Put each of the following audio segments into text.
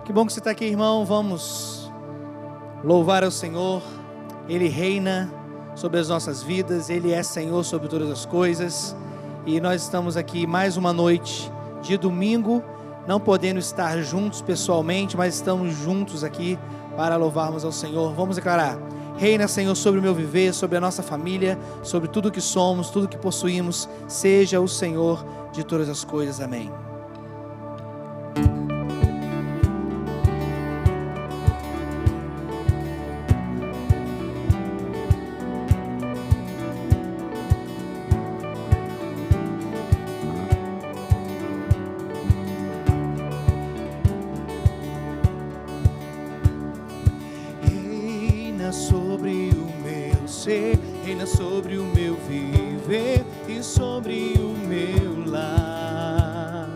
Que bom que você está aqui, irmão. Vamos louvar ao Senhor. Ele reina sobre as nossas vidas. Ele é Senhor sobre todas as coisas. E nós estamos aqui mais uma noite de domingo, não podendo estar juntos pessoalmente, mas estamos juntos aqui para louvarmos ao Senhor. Vamos declarar: reina, Senhor, sobre o meu viver, sobre a nossa família, sobre tudo que somos, tudo que possuímos. Seja o Senhor de todas as coisas. Amém. Sobre o meu ser, reina sobre o meu viver e sobre o meu lar.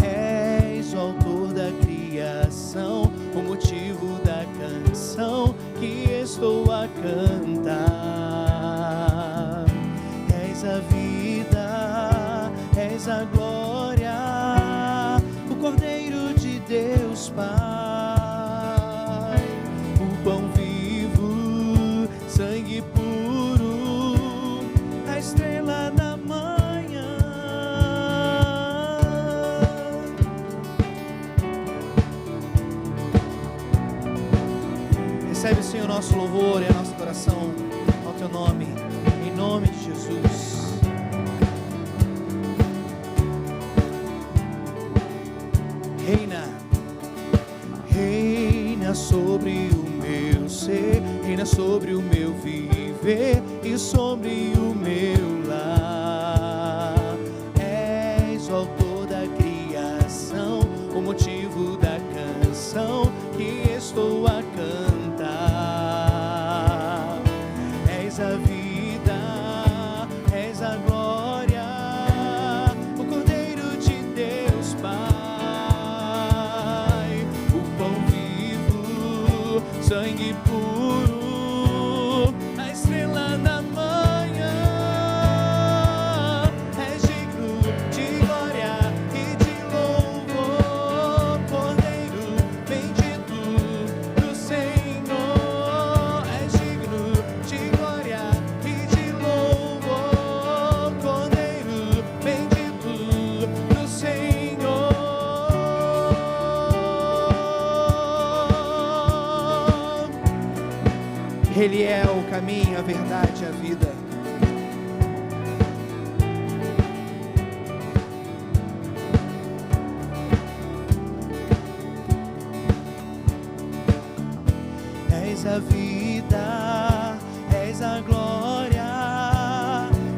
És o autor da criação, o motivo da canção que estou a cantar. És a vida, és a glória, o Cordeiro de Deus Pai, o pão sangue puro, a estrela da manhã. Recebe, Senhor, o nosso louvor e a nossa adoração ao Teu nome, em nome de Jesus. Reina, reina sobre o meu ser, reina sobre o meu viver e sobre o meu lar. És o autor da criação, o motivo da canção que estou a cantar. És a vida, és a glória, o Cordeiro de Deus Pai, o pão vivo, sangue puro, a estrela da manhã. És digno de glória e de louvor, Cordeiro bendito do Senhor. És digno de glória e de louvor, Cordeiro bendito do Senhor. Ele é o caminho, a verdade e a vida. És a vida, és a glória,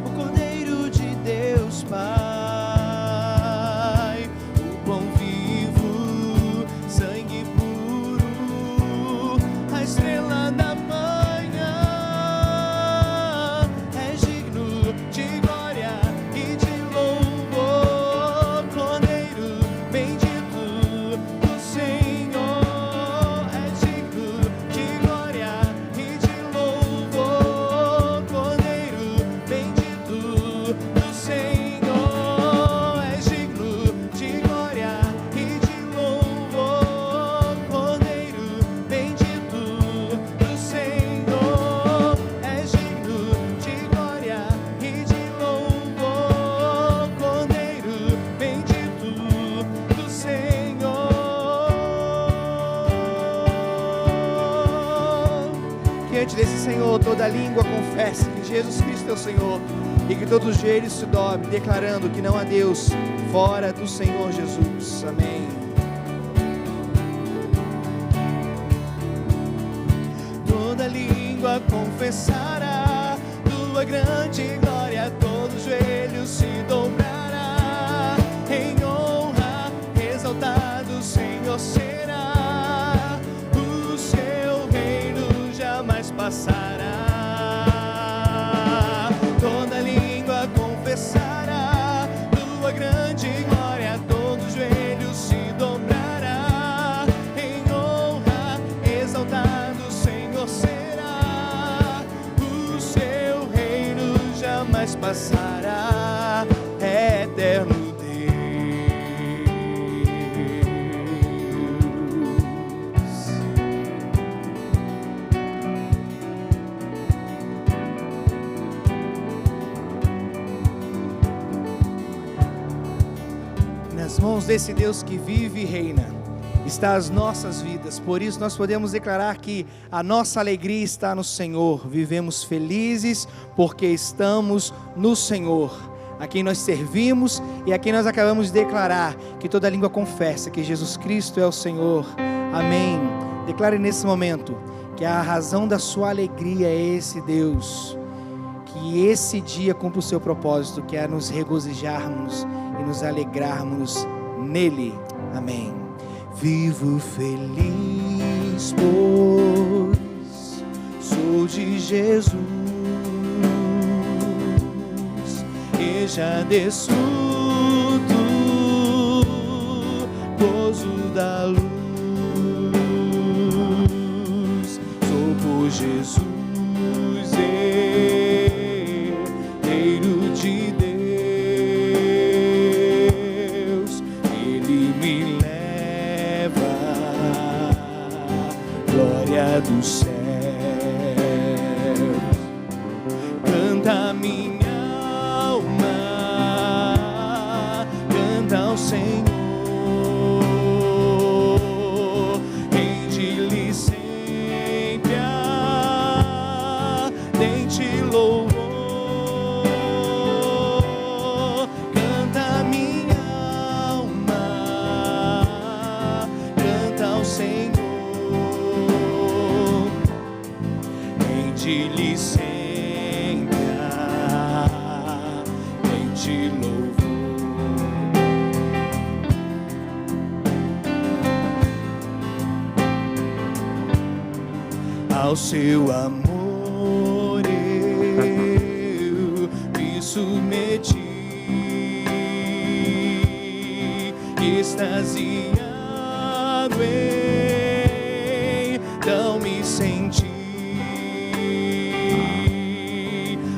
o Cordeiro de Deus Pai, o pão vivo, sangue puro, a estrela da manhã. És digno de glória e de louvor, Cordeiro bendito do Senhor. És digno de glória e de louvor, Cordeiro bendito do Senhor. És digno de glória e de louvor, Cordeiro bendito do Senhor. És digno de glória e de louvor, Cordeiro bendito do Senhor. Que diante desse Senhor toda língua confesse que Jesus Cristo é o Senhor, e que todos os joelhos se dobrem, declarando que não há Deus fora do Senhor Jesus. Amém. Toda língua confessará tua grande glória, todo joelho se dobrará. Em honra, exaltado o Senhor será, o seu reino jamais passará. Toda língua confessará tua grande glória, todo joelho se dobrará. Em honra, exaltado o Senhor será, o seu reino jamais passará. Eterno Deus. mãos desse Deus que vive e reina está as nossas vidas. Por isso nós podemos declarar que a nossa alegria está no Senhor. Vivemos felizes porque estamos no Senhor, a quem nós servimos e a quem nós acabamos de declarar que toda língua confessa que Jesus Cristo é o Senhor. Amém. Declare nesse momento que a razão da sua alegria é esse Deus, que esse dia cumpra o seu propósito, que é nos regozijarmos e nos alegrarmos nele. Amém. Vivo feliz, pois sou de Jesus, e já desfruto gozo da luz. Sou por Jesus herdeiro de Deus, Ele me leva à glória do céu. Canta minha alma, canta ao Senhor. Ao seu amor eu me submeti, extasiado então me senti,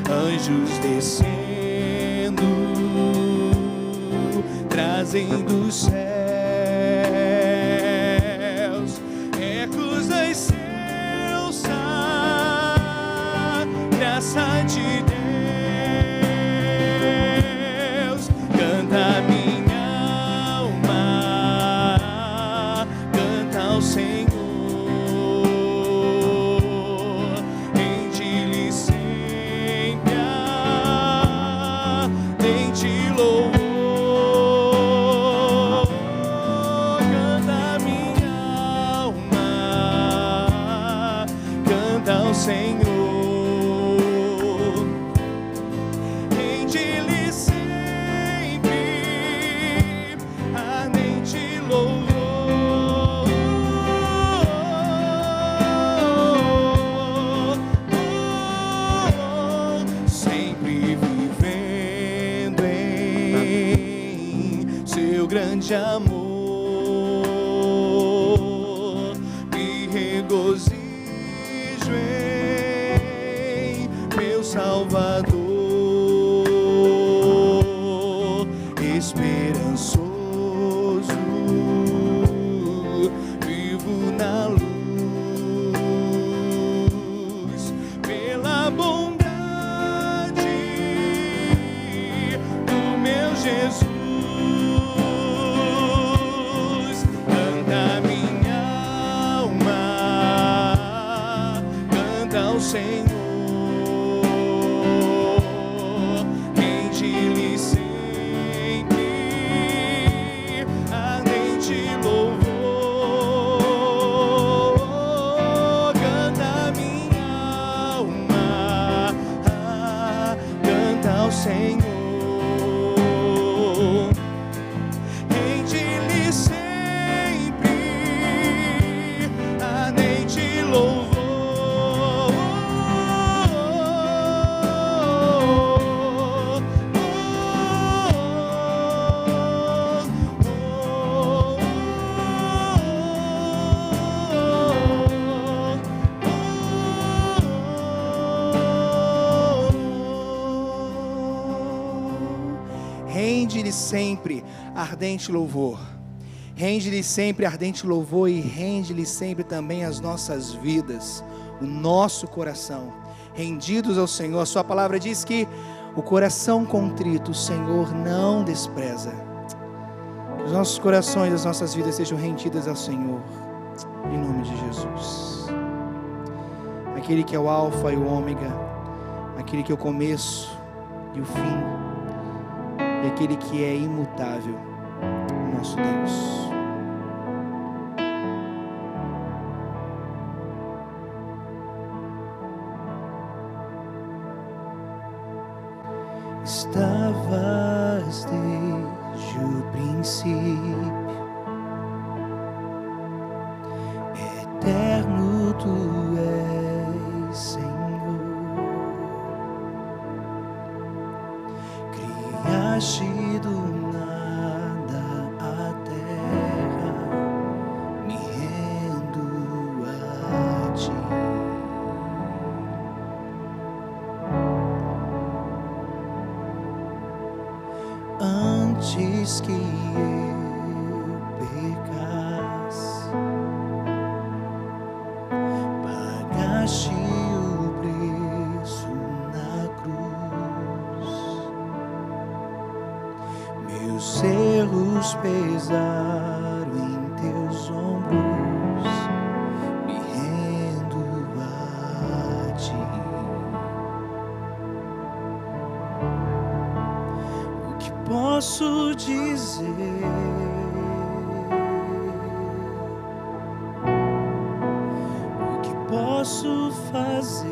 anjos descendo, trazendo os céus, ecos das graça de Deus. Canta minha alma, canta ao Senhor, rende-lhe sempre ardente louvor. Canta minha alma, canta ao Senhor, grande amor, me regozijo em meu Salvador, esperançoso, vivo na luz, pela bondade do meu Jesus. Senhor, rende-lhe sempre ardente louvor. Canta minha alma, canta ao Senhor, rende-lhe sempre ardente louvor. Rende-lhe sempre ardente louvor. Rende-lhe sempre ardente louvor e rende-lhe sempre também as nossas vidas, o nosso coração, rendidos ao Senhor. A sua palavra diz que o coração contrito o Senhor não despreza. Que os nossos corações, as nossas vidas sejam rendidas ao Senhor, em nome de Jesus. Aquele que é o alfa e o ômega, aquele que é o começo e o fim, e aquele que é imutável, o nosso Deus. Estavas desde o princípio, eterno tu és, Senhor. Criaste do nada a terra, me rendo a ti. Antes que eu pecasse, pagaste o preço na cruz. Meus erros pesaram em teus ombros, me rendo a ti. Posso dizer, o que posso fazer,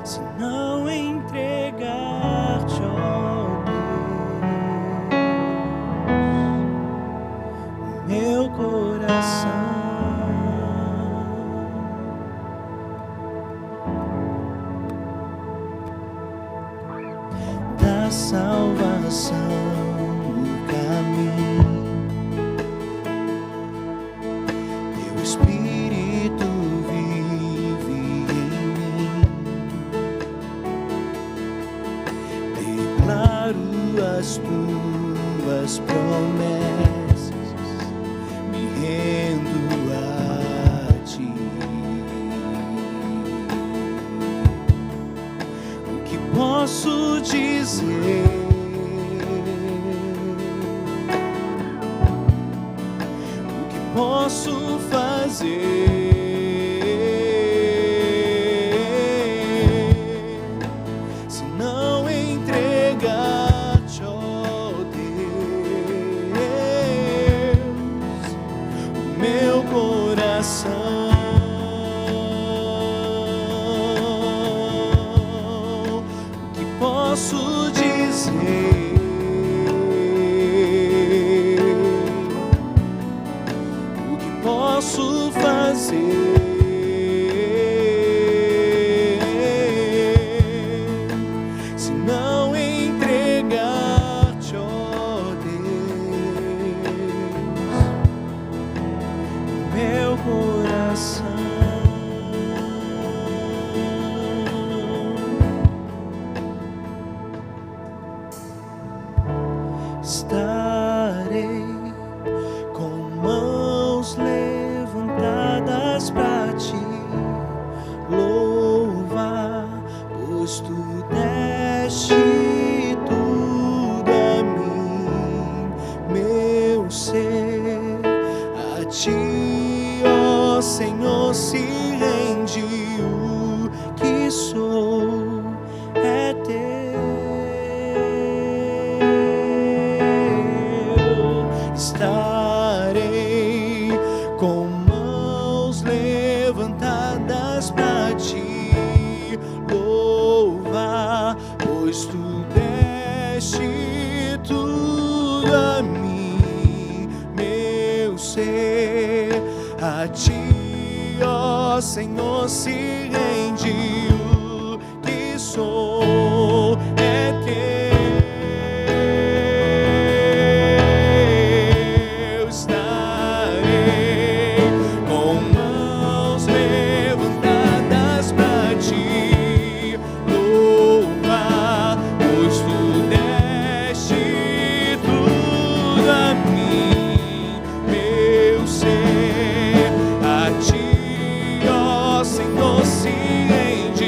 se não entregar-te, ó Deus, o meu coração. Salvação, o caminho, teu Espírito vive em mim. Declaro as tuas promessas, me rendo a ti. O que posso dizer? O que posso fazer? Se não entregar-te, ó Deus, o meu coração. O que posso dizer? O que posso fazer? Se não entregar-te, ó Deus, o meu coração. Estarei com mãos levantadas pra ti, louvar, pois tu deste tudo a mim, meu ser. A ti, ó Senhor, se rende o que sou, é teu. Estarei com mãos levantadas pra ti, louvar, pois tu deste tudo a mim, meu ser. A ti, ó Senhor, se rende o que sou, é teu. Senhor, se rende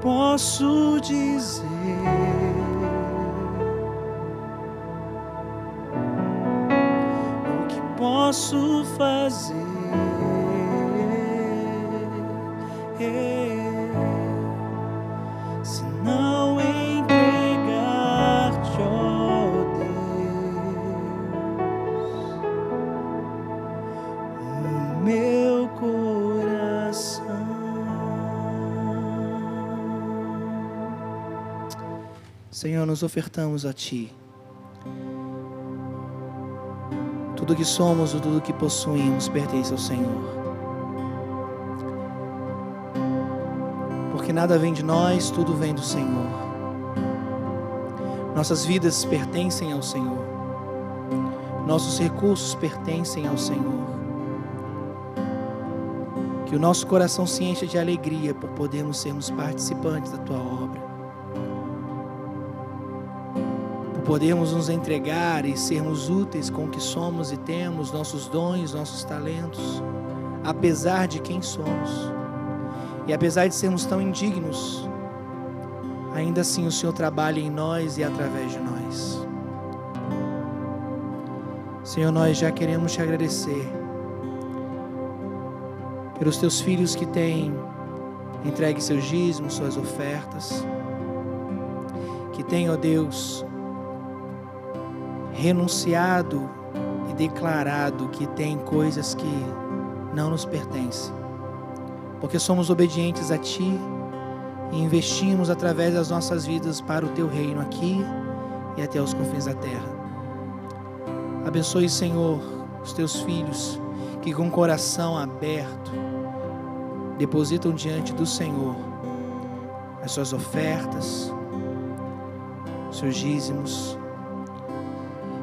posso dizer? O que posso fazer? Se não entregar-te, ó Deus, o meu coração. Senhor, nos ofertamos a Ti. Tudo que somos, tudo que possuímos pertence ao Senhor. Porque nada vem de nós, tudo vem do Senhor. Nossas vidas pertencem ao Senhor. Nossos recursos pertencem ao Senhor. Que o nosso coração se encha de alegria por podermos sermos participantes da Tua obra. Por podermos nos entregar e sermos úteis com o que somos e temos, nossos dons, nossos talentos, apesar de quem somos. E apesar de sermos tão indignos, ainda assim o Senhor trabalha em nós e através de nós. Senhor, nós já queremos Te agradecer pelos Teus filhos que têm entregue seus dízimos, suas ofertas, que têm, ó Deus, renunciado e declarado que tem coisas que não nos pertencem, porque somos obedientes a Ti e investimos através das nossas vidas para o Teu reino aqui e até os confins da terra. Abençoe, Senhor, os Teus filhos que com o coração aberto depositam diante do Senhor as suas ofertas, os seus dízimos,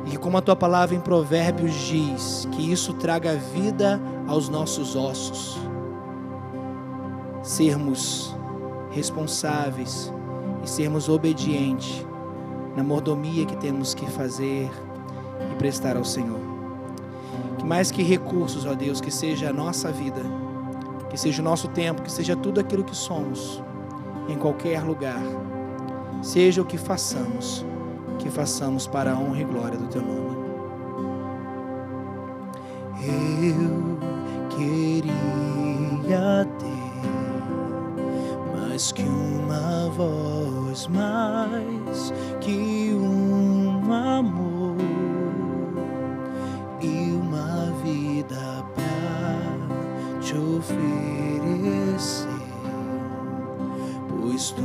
e que, como a Tua palavra em Provérbios diz, que isso traga vida aos nossos ossos. Sermos responsáveis e sermos obedientes na mordomia que temos que fazer e prestar ao Senhor. Que mais que recursos, ó Deus, que seja a nossa vida, que seja o nosso tempo, que seja tudo aquilo que somos, em qualquer lugar, seja o que façamos para a honra e glória do Teu nome. Eu queria ter mais que uma voz, mais que um amor e uma vida pra Te oferecer, pois Tu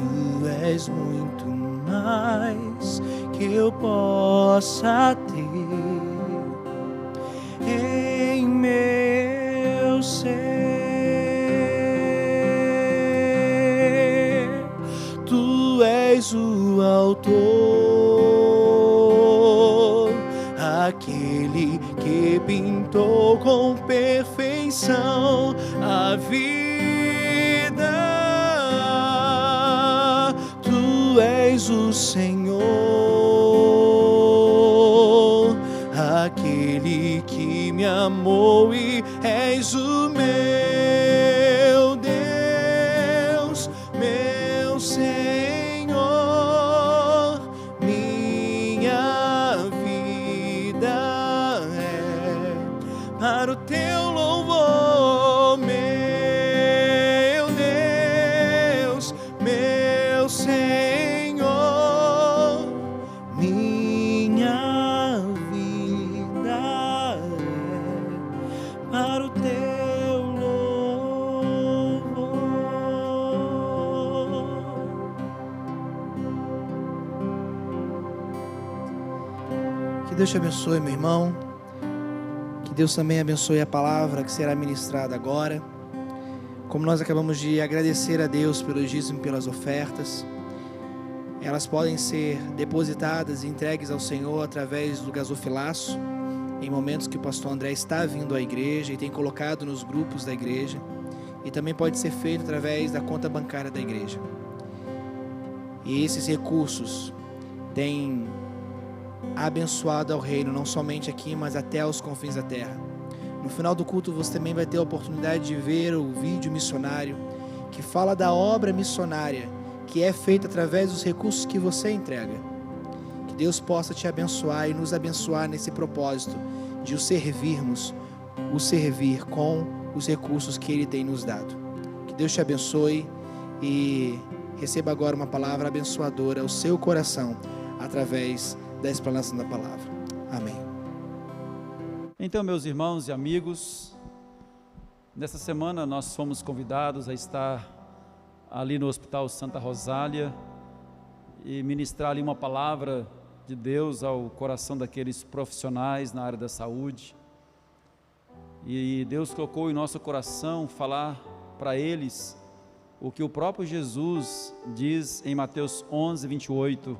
és muito mais que eu possa ter em meu ser. Tu és o autor, aquele que pintou com perfeição a vida. Tu és o Senhor, aquele que me amou, e és o meu Deus, meu Senhor. Minha vida é para o Teu louvor, meu Deus, meu Senhor. Minha vida é para o Teu louvor. Que Deus te abençoe, meu irmão. Que Deus também abençoe a palavra que será ministrada agora. Como nós acabamos de agradecer a Deus pelos dízimos e pelas ofertas, elas podem ser depositadas e entregues ao Senhor através do gasofilaço, em momentos que o pastor André está vindo à igreja e tem colocado nos grupos da igreja, e também pode ser feito através da conta bancária da igreja. E esses recursos têm abençoado ao reino, não somente aqui, mas até aos confins da terra. No final do culto você também vai ter a oportunidade de ver o vídeo missionário que fala da obra missionária que é feita através dos recursos que você entrega. Que Deus possa te abençoar e nos abençoar nesse propósito de o servirmos, o servir com os recursos que Ele tem nos dado. Que Deus te abençoe e receba agora uma palavra abençoadora ao seu coração, através da explanação da palavra. Amém. Então, meus irmãos e amigos, nessa semana nós fomos convidados a estar ali no Hospital Santa Rosália e ministrar ali uma palavra de Deus ao coração daqueles profissionais na área da saúde. E Deus colocou em nosso coração falar para eles o que o próprio Jesus diz em Mateus 11, 28.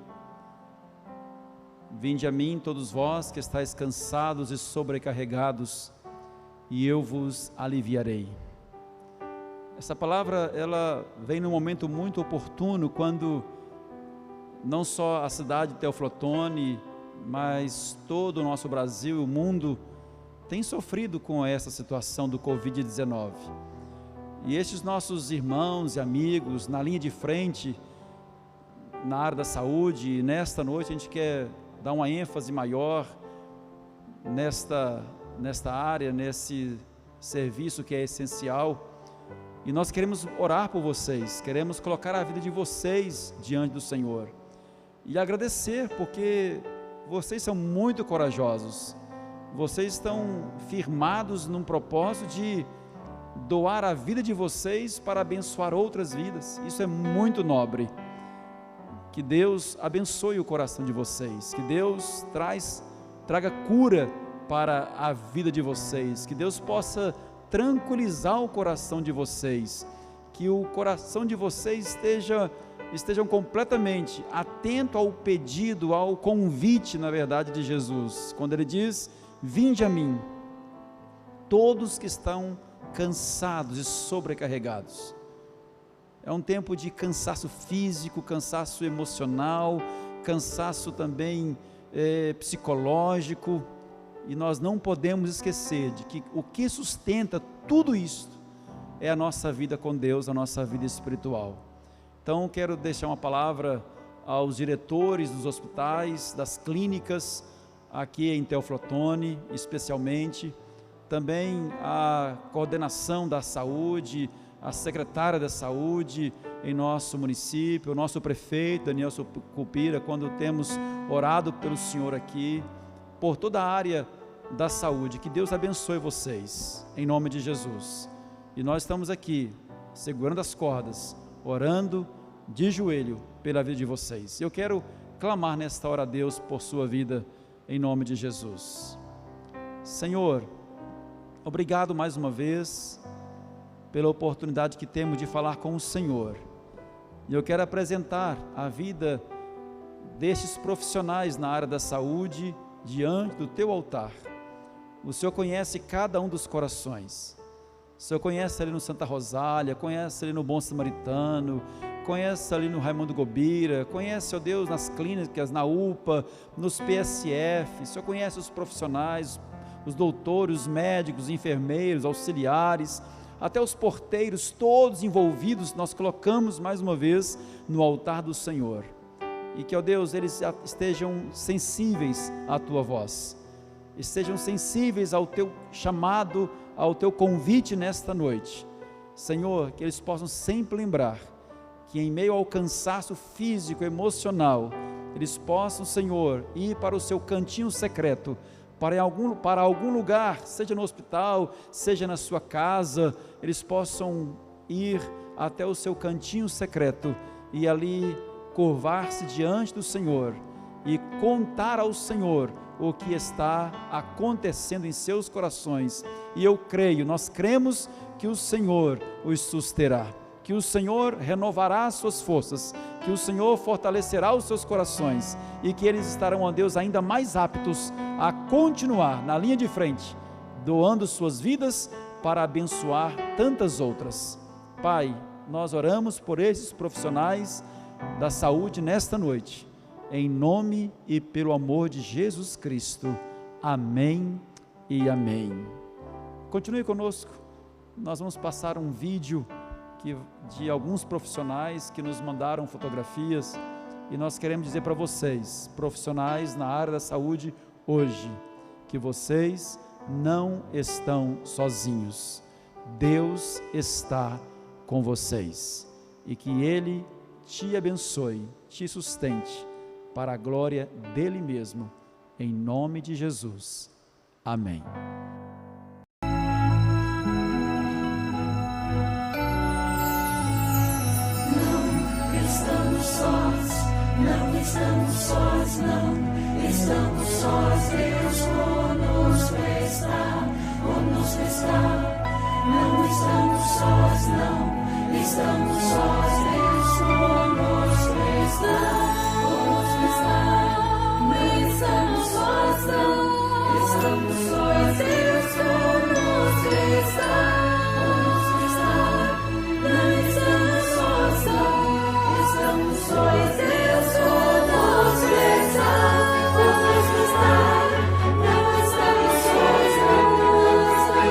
Vinde a mim todos vós que estáis cansados e sobrecarregados, e eu vos aliviarei. Essa palavra, ela vem num momento muito oportuno, quando não só a cidade de Teoflotone, mas todo o nosso Brasil e o mundo tem sofrido com essa situação do Covid-19. E estes nossos irmãos e amigos na linha de frente, na área da saúde, e nesta noite a gente quer dar uma ênfase maior nesta área, nesse serviço que é essencial. E nós queremos orar por vocês, queremos colocar a vida de vocês diante do Senhor e agradecer, porque vocês são muito corajosos, vocês estão firmados num propósito de doar a vida de vocês para abençoar outras vidas. Isso é muito nobre. Que Deus abençoe o coração de vocês, que Deus traga cura para a vida de vocês, que Deus possa tranquilizar o coração de vocês, que o coração de vocês estejam completamente atento ao pedido, ao convite, na verdade, de Jesus, quando Ele diz: vinde a mim, todos que estão cansados e sobrecarregados. É um tempo de cansaço físico, cansaço emocional, cansaço também psicológico, e nós não podemos esquecer de que o que sustenta tudo isso é a nossa vida com Deus, a nossa vida espiritual. Então quero deixar uma palavra aos diretores dos hospitais, das clínicas aqui em Teoflotone, especialmente, também a coordenação da saúde, a secretária da saúde em nosso município, o nosso prefeito Daniel Sucupira, quando temos orado pelo Senhor aqui, por toda a área da saúde. Que Deus abençoe vocês, em nome de Jesus. E nós estamos aqui, segurando as cordas, orando de joelho pela vida de vocês. Eu quero clamar nesta hora a Deus por sua vida, em nome de Jesus. Senhor, obrigado mais uma vez pela oportunidade que temos de falar com o Senhor. E eu quero apresentar a vida destes profissionais na área da saúde diante do teu altar. O Senhor conhece cada um dos corações. O Senhor conhece ali no Santa Rosália, conhece ali no Bom Samaritano, conhece ali no Raimundo Gobira, conhece, ó Deus, nas clínicas, na UPA, nos PSF. O Senhor conhece os profissionais, os doutores, os médicos, os enfermeiros, auxiliares, até os porteiros, todos envolvidos, nós colocamos mais uma vez no altar do Senhor. E que, ó Deus, eles estejam sensíveis à tua voz, estejam sensíveis ao teu chamado, ao teu convite nesta noite. Senhor, que eles possam sempre lembrar que em meio ao cansaço físico, emocional, eles possam, Senhor, ir para o seu cantinho secreto, para algum lugar, seja no hospital, seja na sua casa, eles possam ir até o seu cantinho secreto e ali curvar-se diante do Senhor e contar ao Senhor o que está acontecendo em seus corações. E eu creio, nós cremos que o Senhor os susterá, que o Senhor renovará as suas forças, que o Senhor fortalecerá os seus corações e que eles estarão, ó Deus, ainda mais aptos a continuar na linha de frente, doando suas vidas para abençoar tantas outras. Pai, nós oramos por esses profissionais da saúde nesta noite, em nome e pelo amor de Jesus Cristo. Amém e amém. Continue conosco, nós vamos passar um vídeo de alguns profissionais que nos mandaram fotografias, e nós queremos dizer para vocês, profissionais na área da saúde hoje, que vocês não estão sozinhos. Deus está com vocês e que Ele te abençoe, te sustente para a glória dEle mesmo, em nome de Jesus. Amém. Estamos sós, não estamos sós, não estamos sós, Deus conosco está, conosco está. Não estamos sós, não estamos sós, Deus conosco está, conosco está. Não estamos sós, não estamos sós, Deus conosco está, conosco está. Não estamos sós, não. Estamos sós, Deus conosco está, conosco está. Não estamos sós, não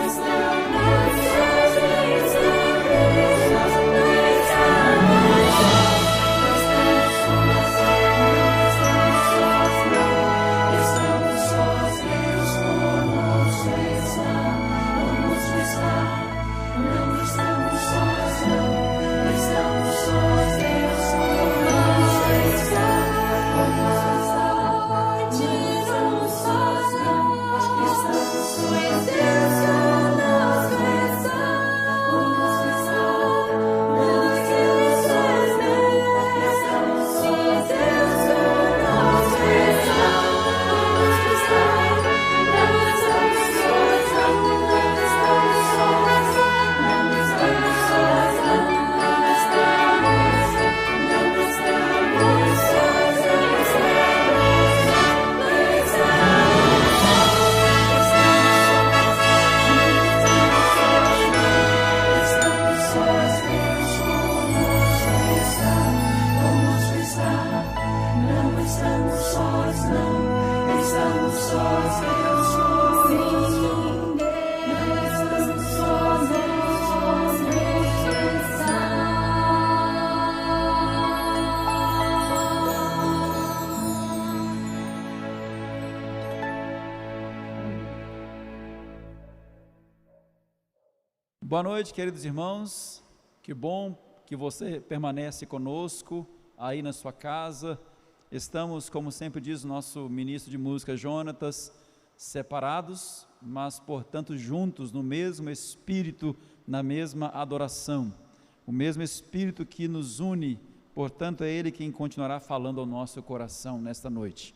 estamos sós, não estamos sós, não estamos, não estamos Boa noite, queridos irmãos, que bom que você permanece conosco aí na sua casa. Estamos, como sempre diz o nosso ministro de música Jonatas, separados, mas portanto juntos no mesmo Espírito, na mesma adoração. O mesmo Espírito que nos une, portanto é Ele quem continuará falando ao nosso coração nesta noite.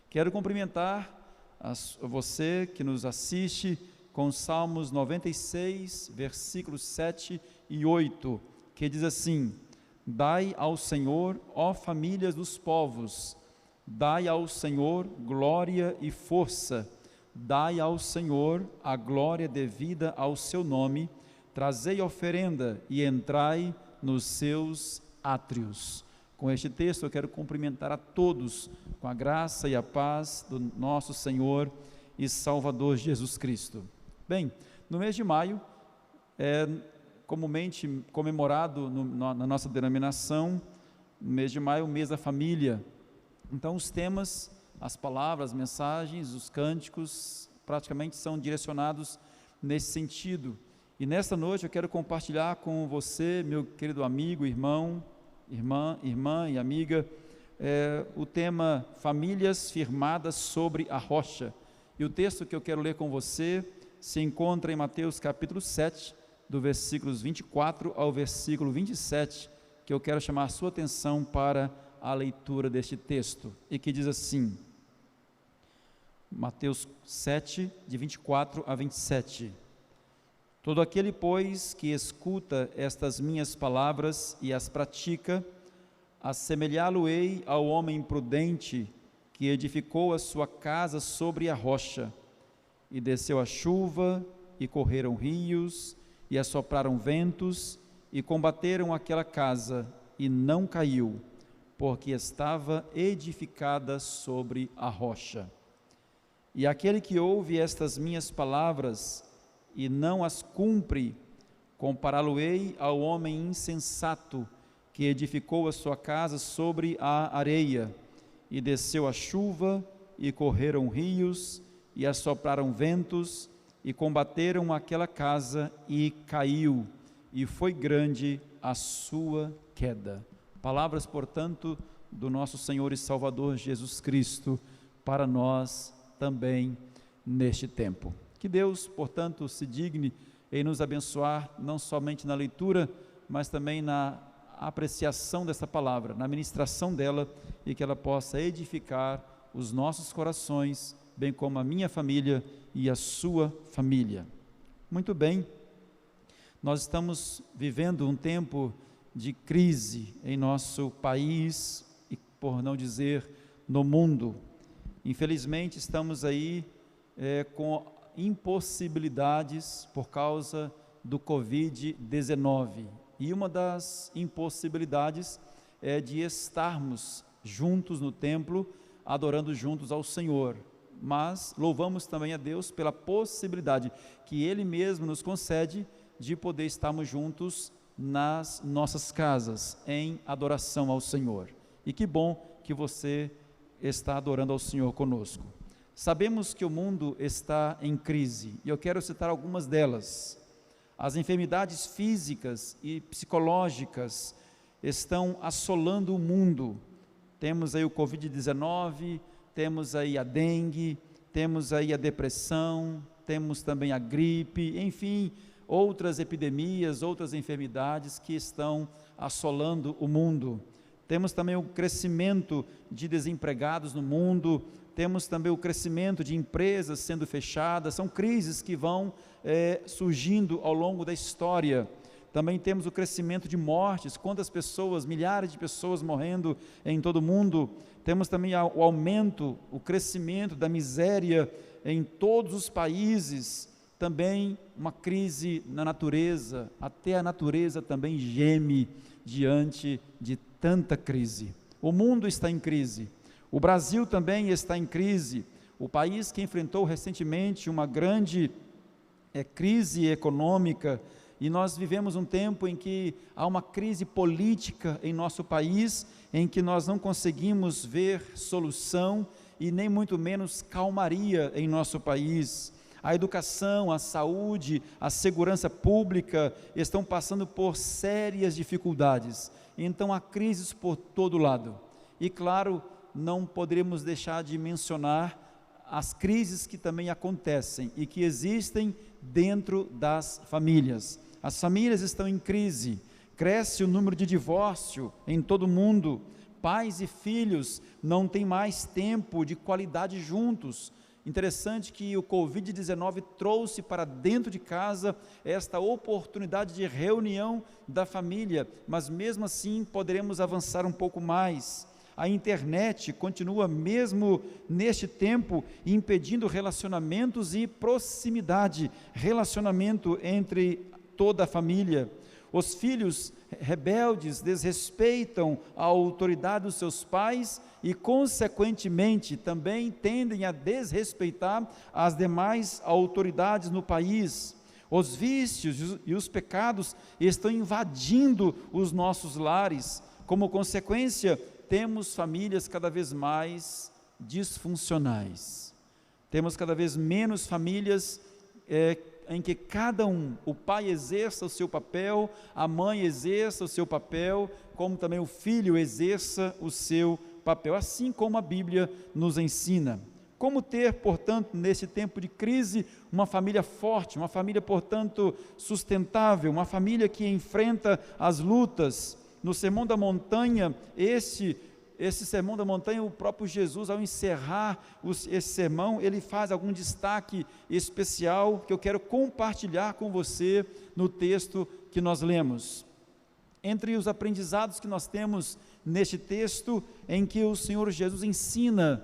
Quero cumprimentar você que nos assiste com Salmos 96, versículos 7 e 8, que diz assim: Dai ao Senhor, ó famílias dos povos, dai ao Senhor glória e força, dai ao Senhor a glória devida ao seu nome, trazei oferenda e entrai nos seus átrios. Com este texto eu quero cumprimentar a todos com a graça e a paz do nosso Senhor e Salvador Jesus Cristo. Bem, no mês de maio é comumente comemorado na nossa denominação, no mês de maio, o mês da família. Então os temas, as palavras, as mensagens, os cânticos, praticamente são direcionados nesse sentido. E nesta noite eu quero compartilhar com você, meu querido amigo, irmã e amiga, o tema Famílias Firmadas sobre a Rocha. E o texto que eu quero ler com você se encontra em Mateus capítulo 7, do versículos 24 ao versículo 27, que eu quero chamar a sua atenção para a leitura deste texto, e que diz assim, Mateus 7, de 24 a 27, Todo aquele, pois, que escuta estas minhas palavras e as pratica, assemelhá-lo-ei ao homem prudente que edificou a sua casa sobre a rocha, e desceu a chuva, e correram rios, e assopraram ventos, e combateram aquela casa, e não caiu, porque estava edificada sobre a rocha. E aquele que ouve estas minhas palavras e não as cumpre, compará-lo-ei ao homem insensato que edificou a sua casa sobre a areia, e desceu a chuva, e correram rios, e assopraram ventos, e combateram aquela casa, e caiu, e foi grande a sua queda. Palavras, portanto, do nosso Senhor e Salvador Jesus Cristo, para nós também neste tempo. Que Deus, portanto, se digne em nos abençoar, não somente na leitura, mas também na apreciação dessa palavra, na ministração dela, e que ela possa edificar os nossos corações, bem como a minha família e a sua família. Muito bem, nós estamos vivendo um tempo de crise em nosso país e, por não dizer, no mundo. Infelizmente, estamos aí com impossibilidades por causa do Covid-19. E uma das impossibilidades é de estarmos juntos no templo, adorando juntos ao Senhor. Mas louvamos também a Deus pela possibilidade que Ele mesmo nos concede de poder estarmos juntos nas nossas casas, em adoração ao Senhor. E que bom que você está adorando ao Senhor conosco. Sabemos que o mundo está em crise, e eu quero citar algumas delas. As enfermidades físicas e psicológicas estão assolando o mundo. Temos aí o Covid-19, temos aí a dengue, temos aí a depressão, temos também a gripe, enfim, outras epidemias, outras enfermidades que estão assolando o mundo. Temos também o crescimento de desempregados no mundo, temos também o crescimento de empresas sendo fechadas, são crises que vão surgindo ao longo da história. Também temos o crescimento de mortes, quantas pessoas, milhares de pessoas morrendo em todo o mundo. Temos também o aumento, o crescimento da miséria em todos os países, também uma crise na natureza, até a natureza também geme diante de tanta crise. O mundo está em crise, o Brasil também está em crise, o país que enfrentou recentemente uma grande crise econômica, e nós vivemos um tempo em que há uma crise política em nosso país, em que nós não conseguimos ver solução e nem muito menos calmaria em nosso país. A educação, a saúde, a segurança pública estão passando por sérias dificuldades. Então há crises por todo lado. E claro, não poderíamos deixar de mencionar as crises que também acontecem e que existem dentro das famílias. As famílias estão em crise, cresce o número de divórcio em todo o mundo, pais e filhos não têm mais tempo de qualidade juntos. Interessante que o Covid-19 trouxe para dentro de casa esta oportunidade de reunião da família, mas mesmo assim poderemos avançar um pouco mais. A internet continua mesmo neste tempo impedindo relacionamentos e proximidade, relacionamento entre toda a família. Os filhos rebeldes desrespeitam a autoridade dos seus pais e, consequentemente, também tendem a desrespeitar as demais autoridades no país. Os vícios e os pecados estão invadindo os nossos lares. Como consequência, temos famílias cada vez mais disfuncionais. Temos cada vez menos famílias em que cada um, o pai exerça o seu papel, a mãe exerça o seu papel, como também o filho exerça o seu papel, assim como a Bíblia nos ensina. Como ter, portanto, nesse tempo de crise, uma família forte, uma família, portanto, sustentável, uma família que enfrenta as lutas. No Sermão da Montanha, esse Sermão da Montanha, o próprio Jesus, ao encerrar esse sermão, ele faz algum destaque especial que eu quero compartilhar com você no texto que nós lemos. Entre os aprendizados que nós temos neste texto, em que o Senhor Jesus ensina,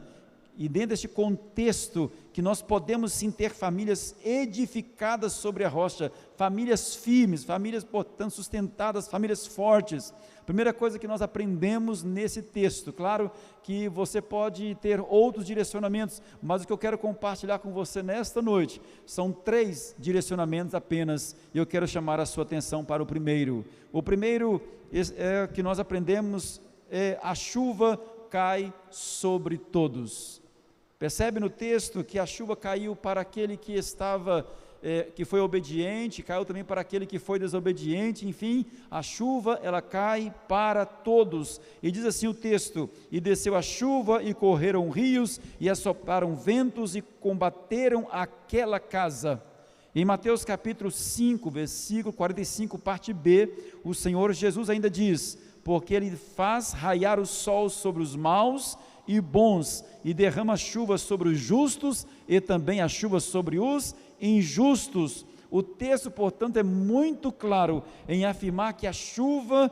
e dentro deste contexto que nós podemos sim ter famílias edificadas sobre a rocha, famílias firmes, famílias, portanto, sustentadas, famílias fortes. Primeira coisa que nós aprendemos nesse texto, claro que você pode ter outros direcionamentos, mas o que eu quero compartilhar com você nesta noite, são 3 direcionamentos apenas, e eu quero chamar a sua atenção para o primeiro. O primeiro que nós aprendemos é: a chuva cai sobre todos. Percebe no texto que a chuva caiu para aquele que que foi obediente, caiu também para aquele que foi desobediente, enfim, a chuva ela cai para todos. E diz assim o texto: e desceu a chuva, e correram rios, e assopraram ventos, e combateram aquela casa. Em Mateus capítulo 5, versículo 45, parte B, o Senhor Jesus ainda diz: porque Ele faz raiar o sol sobre os maus e bons, e derrama chuva sobre os justos, e também a chuva sobre os injustos. O texto, portanto, é muito claro em afirmar que a chuva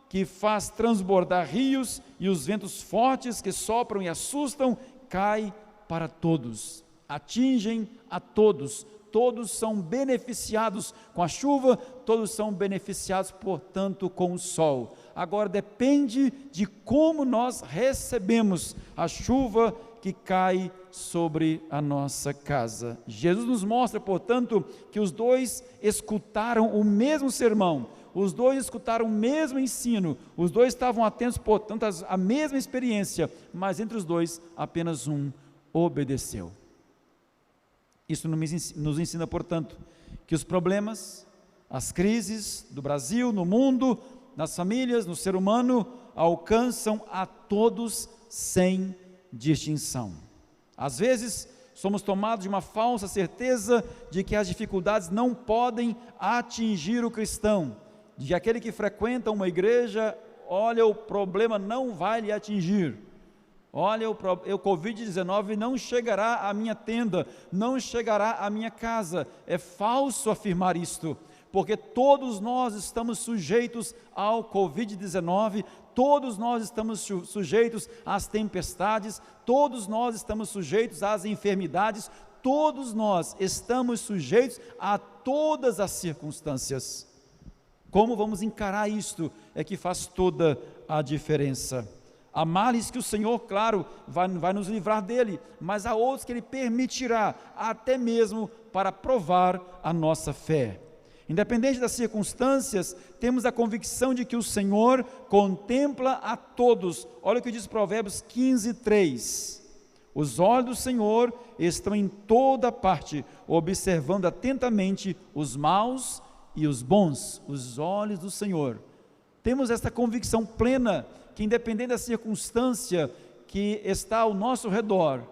que faz transbordar rios e os ventos fortes que sopram e assustam, cai para todos, atingem a todos. Todos são beneficiados com a chuva, todos são beneficiados, portanto, com o sol. Agora depende de como nós recebemos a chuva que cai sobre a nossa casa. Jesus nos mostra, portanto, que os dois escutaram o mesmo sermão, os dois escutaram o mesmo ensino, os dois estavam atentos, portanto, à mesma experiência, mas entre os dois apenas um obedeceu. Isso nos ensina, portanto, que os problemas, as crises do Brasil, no mundo, nas famílias, no ser humano, alcançam a todos sem distinção. Às vezes, somos tomados de uma falsa certeza de que as dificuldades não podem atingir o cristão, de que aquele que frequenta uma igreja, olha, o problema não vai lhe atingir. Olha, o Covid-19 não chegará à minha tenda, não chegará à minha casa. É falso afirmar isto, porque todos nós estamos sujeitos ao Covid-19, todos nós estamos sujeitos às tempestades, todos nós estamos sujeitos às enfermidades, todos nós estamos sujeitos a todas as circunstâncias. Como vamos encarar isto é que faz toda a diferença. Há males que o Senhor, claro, vai nos livrar dele, mas há outros que Ele permitirá, até mesmo para provar a nossa fé. Independente das circunstâncias, temos a convicção de que o Senhor contempla a todos. Olha o que diz Provérbios 15:3. Os olhos do Senhor estão em toda parte, observando atentamente os maus e os bons. Os olhos do Senhor. Temos esta convicção plena, que independente da circunstância que está ao nosso redor,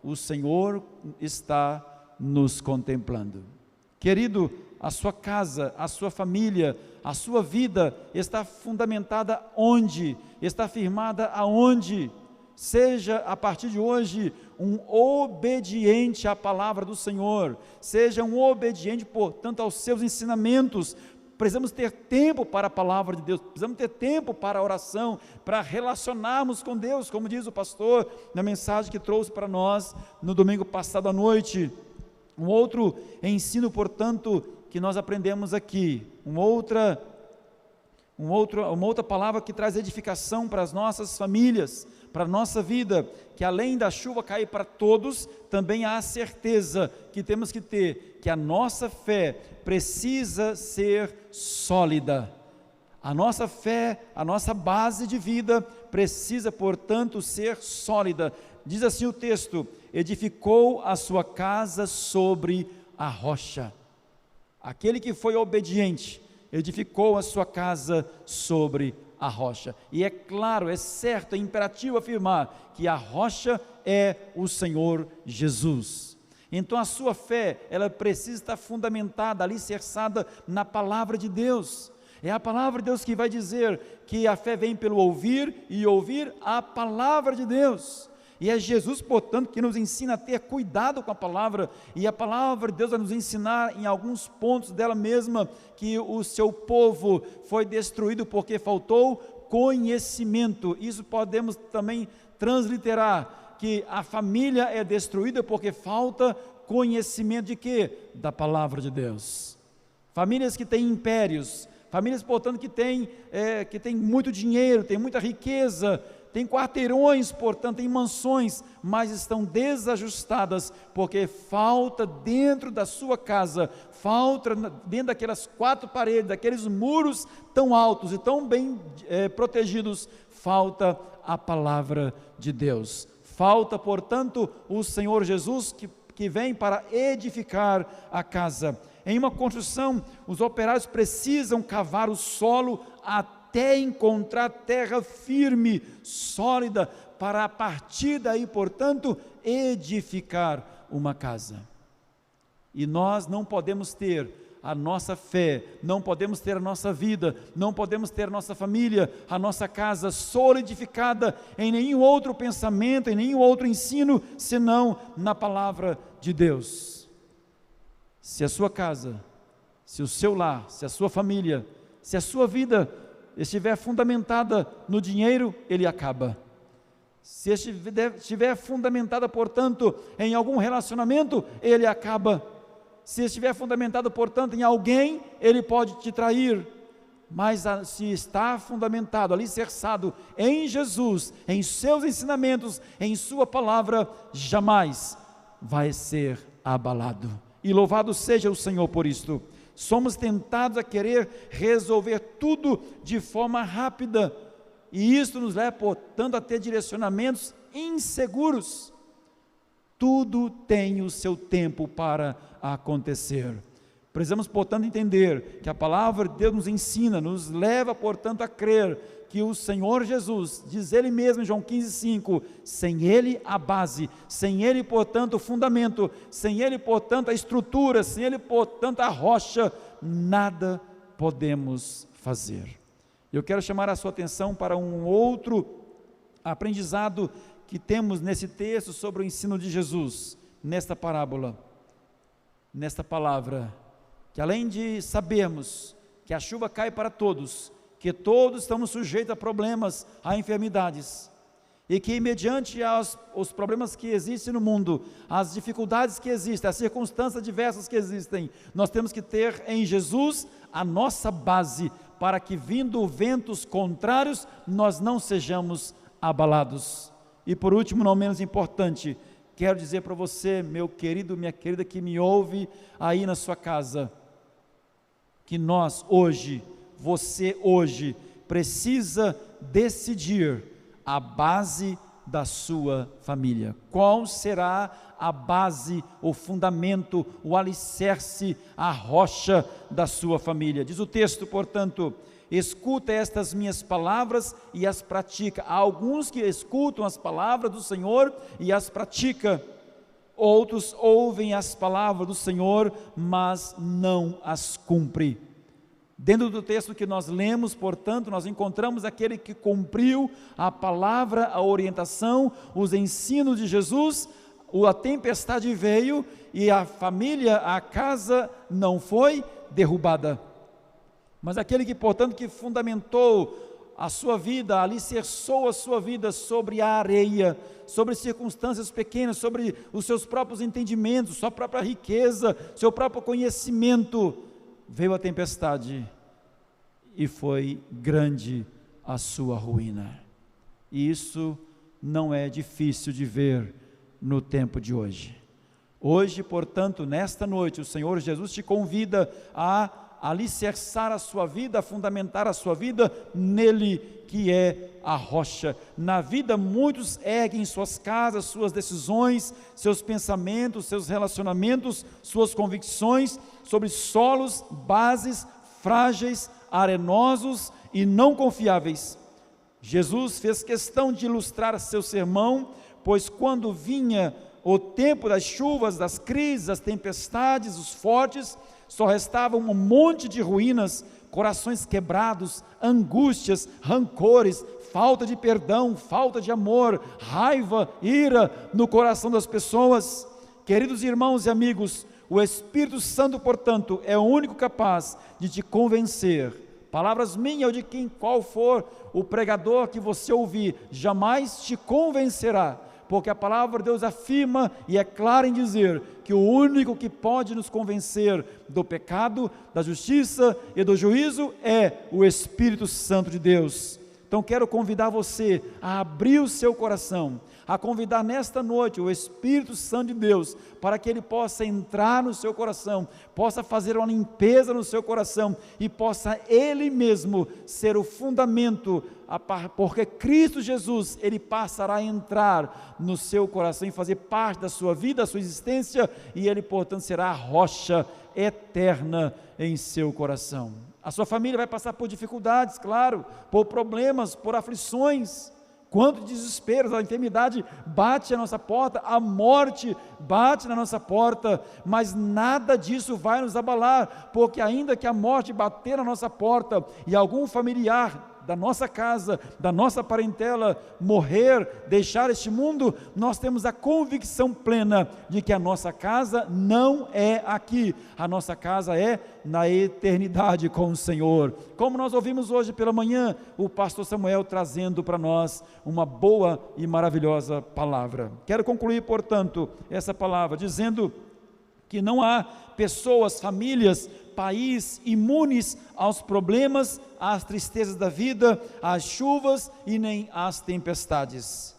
o Senhor está nos contemplando. Querido, a sua casa, a sua família, a sua vida está fundamentada onde? Está firmada aonde? Seja a partir de hoje um obediente à palavra do Senhor, seja um obediente, portanto, aos seus ensinamentos. Precisamos ter tempo para a palavra de Deus, precisamos ter tempo para a oração, para relacionarmos com Deus, como diz o pastor na mensagem que trouxe para nós no domingo passado à noite. Um outro ensino, portanto, que nós aprendemos aqui, uma outra palavra que traz edificação para as nossas famílias, para a nossa vida, que além da chuva cair para todos, também há a certeza que temos que ter, que a nossa fé precisa ser sólida. A nossa fé, a nossa base de vida precisa, portanto, ser sólida. Diz assim o texto: edificou a sua casa sobre a rocha. Aquele que foi obediente, edificou a sua casa sobre a rocha. E é claro, é certo, é imperativo afirmar que a rocha é o Senhor Jesus. Então a sua fé, ela precisa estar fundamentada, alicerçada na palavra de Deus. É a palavra de Deus que vai dizer que a fé vem pelo ouvir e ouvir a palavra de Deus. E é Jesus, portanto, que nos ensina a ter cuidado com a palavra, e a palavra de Deus vai nos ensinar em alguns pontos dela mesma, que o seu povo foi destruído porque faltou conhecimento. Isso podemos também transliterar, que a família é destruída porque falta conhecimento de quê? Da palavra de Deus. Famílias que têm impérios, famílias, portanto, que têm muito dinheiro, têm muita riqueza, têm quarteirões, portanto, têm mansões, mas estão desajustadas, porque falta dentro da sua casa, falta dentro daquelas quatro paredes, daqueles muros tão altos e tão bem protegidos, falta a palavra de Deus. Falta, portanto, o Senhor Jesus que vem para edificar a casa. Em uma construção, os operários precisam cavar o solo até encontrar terra firme, sólida, para a partir daí, portanto, edificar uma casa. E nós não podemos ter a nossa fé, não podemos ter a nossa vida, não podemos ter a nossa família, a nossa casa solidificada em nenhum outro pensamento, em nenhum outro ensino, senão na palavra de Deus. Se a sua casa, se o seu lar, se a sua família, se a sua vida estiver fundamentada no dinheiro, ele acaba. Se estiver fundamentada, portanto, em algum relacionamento, ele acaba. Se estiver fundamentado, portanto, em alguém, ele pode te trair. Mas se está fundamentado, alicerçado em Jesus, em seus ensinamentos, em sua palavra, jamais vai ser abalado. E louvado seja o Senhor por isto. Somos tentados a querer resolver tudo de forma rápida, e isso nos leva, portanto, a ter direcionamentos inseguros. Tudo tem o seu tempo para acontecer. Precisamos, portanto, entender que a palavra de Deus nos ensina, nos leva, portanto, a crer que o Senhor Jesus, diz Ele mesmo em João 15,5, sem Ele a base, sem Ele, portanto, o fundamento, sem Ele, portanto, a estrutura, sem Ele, portanto, a rocha, nada podemos fazer. Eu quero chamar a sua atenção para um outro aprendizado que temos nesse texto sobre o ensino de Jesus, nesta parábola, nesta palavra, que além de sabermos que a chuva cai para todos, que todos estamos sujeitos a problemas, a enfermidades, e que mediante os problemas que existem no mundo, as dificuldades que existem, as circunstâncias diversas que existem, nós temos que ter em Jesus a nossa base, para que vindo ventos contrários, nós não sejamos abalados. E por último, não menos importante, quero dizer para você, meu querido, minha querida, que me ouve aí na sua casa, que nós hoje, você hoje, precisa decidir a base da sua família. Qual será a base, o fundamento, o alicerce, a rocha da sua família? Diz o texto, portanto, escuta estas minhas palavras e as pratica. Há alguns que escutam as palavras do Senhor e as pratica. Outros ouvem as palavras do Senhor, mas não as cumprem. Dentro do texto que nós lemos, portanto, nós encontramos aquele que cumpriu a palavra, a orientação, os ensinos de Jesus. A tempestade veio e a família, a casa não foi derrubada. Mas aquele que, portanto, que fundamentou a sua vida, alicerçou a sua vida sobre a areia, sobre circunstâncias pequenas, sobre os seus próprios entendimentos, sua própria riqueza, seu próprio conhecimento, veio a tempestade e foi grande a sua ruína. E isso não é difícil de ver no tempo de hoje. Hoje, portanto, nesta noite, o Senhor Jesus te convida a alicerçar a sua vida, a fundamentar a sua vida nele, que é a rocha. Na vida, muitos erguem suas casas, suas decisões, seus pensamentos, seus relacionamentos, suas convicções sobre solos, bases frágeis, arenosos e não confiáveis. Jesus fez questão de ilustrar seu sermão, pois quando vinha o tempo das chuvas, das crises, das tempestades, os fortes, só restava um monte de ruínas, corações quebrados, angústias, rancores, falta de perdão, falta de amor, raiva, ira no coração das pessoas. Queridos irmãos e amigos, o Espírito Santo, portanto, é o único capaz de te convencer. Palavras minhas ou de qual for o pregador que você ouvir, jamais te convencerá, porque a palavra de Deus afirma e é clara em dizer que o único que pode nos convencer do pecado, da justiça e do juízo é o Espírito Santo de Deus. Então quero convidar você a abrir o seu coração, a convidar nesta noite o Espírito Santo de Deus, para que Ele possa entrar no seu coração, possa fazer uma limpeza no seu coração, e possa Ele mesmo ser o fundamento, porque Cristo Jesus, Ele passará a entrar no seu coração e fazer parte da sua vida, da sua existência, e Ele, portanto, será a rocha eterna em seu coração. A sua família vai passar por dificuldades, claro, por problemas, por aflições. Quanto desespero, a enfermidade bate à nossa porta, a morte bate na nossa porta, mas nada disso vai nos abalar, porque ainda que a morte bater na nossa porta e algum familiar da nossa casa, da nossa parentela morrer, deixar este mundo, nós temos a convicção plena de que a nossa casa não é aqui, a nossa casa é na eternidade com o Senhor. Como nós ouvimos hoje pela manhã, o pastor Samuel trazendo para nós uma boa e maravilhosa palavra. Quero concluir, portanto, essa palavra dizendo que não há pessoas, famílias, país imunes aos problemas, às tristezas da vida, às chuvas e nem às tempestades.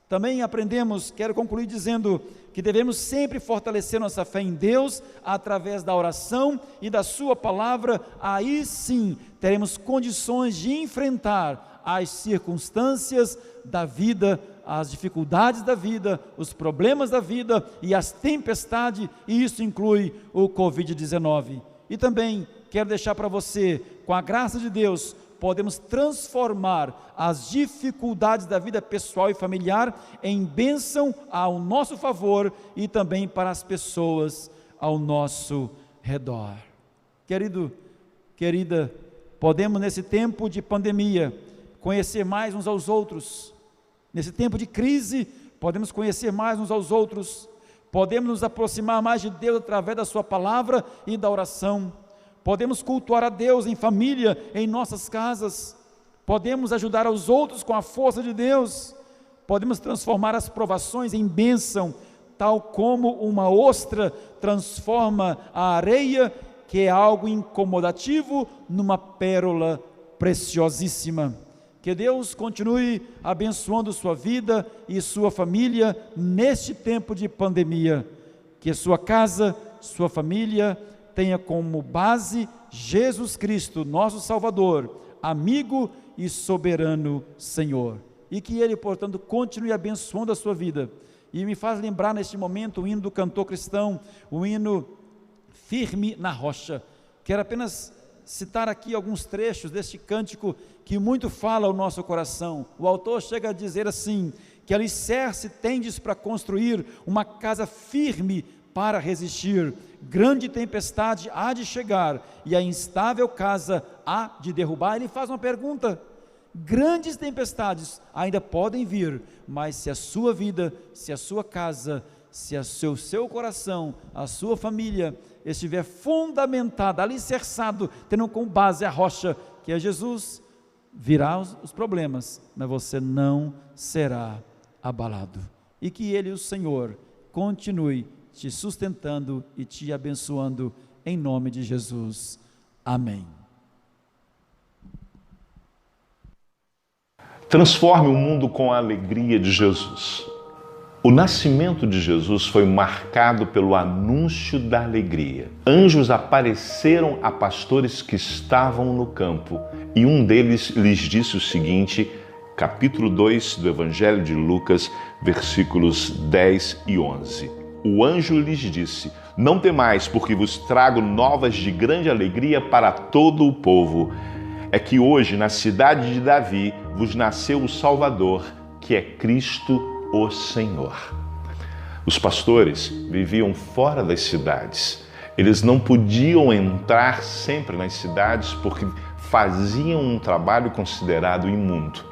Também aprendemos, quero concluir dizendo que devemos sempre fortalecer nossa fé em Deus através da oração e da sua palavra. Aí sim teremos condições de enfrentar as circunstâncias da vida, as dificuldades da vida, os problemas da vida e as tempestades, e isso inclui o Covid-19. E também quero deixar para você, com a graça de Deus, podemos transformar as dificuldades da vida pessoal e familiar em bênção ao nosso favor e também para as pessoas ao nosso redor. Querido, querida, podemos nesse tempo de pandemia conhecer mais uns aos outros. Nesse tempo de crise, podemos conhecer mais uns aos outros. Podemos nos aproximar mais de Deus através da sua palavra e da oração. Podemos cultuar a Deus em família, em nossas casas. Podemos ajudar aos outros com a força de Deus. Podemos transformar as provações em bênção, tal como uma ostra transforma a areia, que é algo incomodativo, numa pérola preciosíssima. Que Deus continue abençoando sua vida e sua família neste tempo de pandemia. Que sua casa, sua família tenha como base Jesus Cristo, nosso Salvador, amigo e soberano Senhor. E que Ele, portanto, continue abençoando a sua vida. E me faz lembrar neste momento o hino do cantor cristão, o hino Firme na Rocha. Quero apenas citar aqui alguns trechos deste cântico que muito fala ao nosso coração. O autor chega a dizer assim, que alicerce tendes para construir uma casa firme para resistir, grande tempestade há de chegar e a instável casa há de derrubar. Ele faz uma pergunta: grandes tempestades ainda podem vir, mas se a sua vida, se a sua casa, se o seu coração, a sua família estiver fundamentada, alicerçado, tendo como base a rocha, que é Jesus, virá os problemas, mas você não será abalado. E que Ele, o Senhor, continue te sustentando e te abençoando, em nome de Jesus. Amém. Transforme o mundo com a alegria de Jesus. O nascimento de Jesus foi marcado pelo anúncio da alegria. Anjos apareceram a pastores que estavam no campo e um deles lhes disse o seguinte, capítulo 2 do Evangelho de Lucas, versículos 10 e 11. O anjo lhes disse: não temais, porque vos trago novas de grande alegria para todo o povo. É que hoje, na cidade de Davi, vos nasceu o Salvador, que é Cristo o Senhor. Os pastores viviam fora das cidades. Eles não podiam entrar sempre nas cidades porque faziam um trabalho considerado imundo.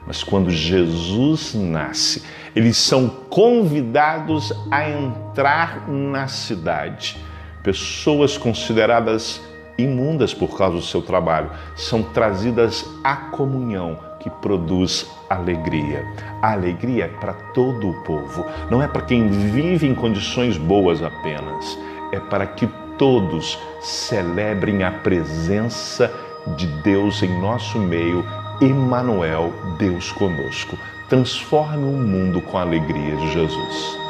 Mas quando Jesus nasce, eles são convidados a entrar na cidade. Pessoas consideradas imundas por causa do seu trabalho, são trazidas à comunhão que produz alegria. A alegria é para todo o povo, não é para quem vive em condições boas apenas, é para que todos celebrem a presença de Deus em nosso meio, Emmanuel, Deus conosco. Transforme o mundo com a alegria de Jesus.